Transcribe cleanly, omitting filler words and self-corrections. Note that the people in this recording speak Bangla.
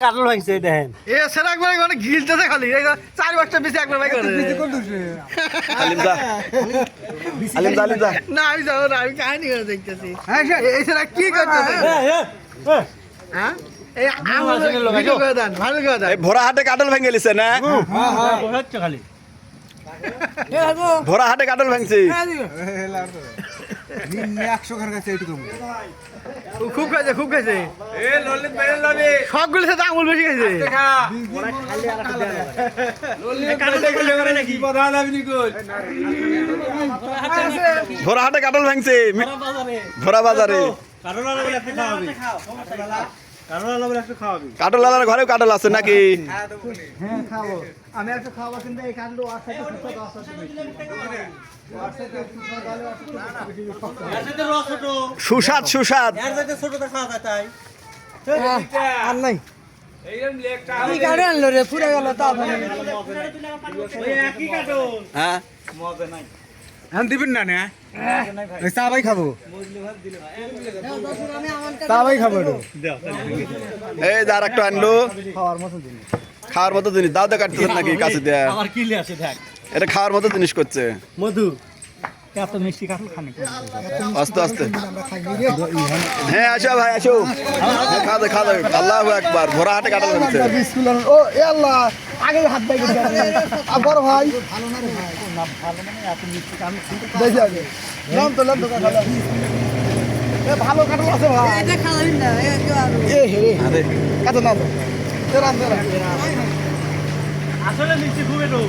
কাটল ভাঙছে দেখেন এ সেরা একবার মানে গিলতেছে খালি এই 4-5টা বেশি একবার ভাই করে আলিম যা আলিম যা না আমি যাবো না আমি কাহিনী করে দেখতেছি হ্যাঁ এই সেরা কি করতেছে হ্যাঁ এই আমার ভিডিও করে দেন ভালো করে দেন এই ভরা হাটে কাটল ভেঙে লিছে না হচ্ছে খালি ভরা হাটে কাটল ভাঙছি খুব খাইছে সবগুলো সাথে আঙুল বেশি খাইছে ভরা হাটে কাটল ভাঙছি ভরা বাজারে কাটল আলার ঘরে কাটল আছে নাকি হ্যাঁ খাবো আমি একটা খাবো কিন্তু এই কাটলো সুস্বাদ সুস্বাদ আর নাই আনলো রে পুরে গেল তা হ্যাঁ এখন দিবেন না না চা ভাই খাবো চা ভাই খাবো এই যার একটা আনলো খাওয়ার মতো জিনিস খাওয়ার মতো জিনিস দাও দে কাটতেছেন নাকি কাছে দেয়া আমার কিলে আছে দেখ এটা খাওয়ার মতো জিনিস করছে মধু এত মিষ্টি কাটল খানে আস্তে আস্তে হ্যাঁ আসো ভাই আসো খাওয়া খাওয়া আল্লাহু আকবার ভরা হাটে কাটল ভাঙছে ও এ আল্লাহ আগে হাত দেয় বড় ভাই ভালো না রে ভাই না ভালো মানে এত মিষ্টি আমি দেখি আগে নাম তো ভালো কাটল আছে ভাই এটা খাওয়াই না এ হে আরে কত নাম তেরা আসলে মিষ্টি খুব একটু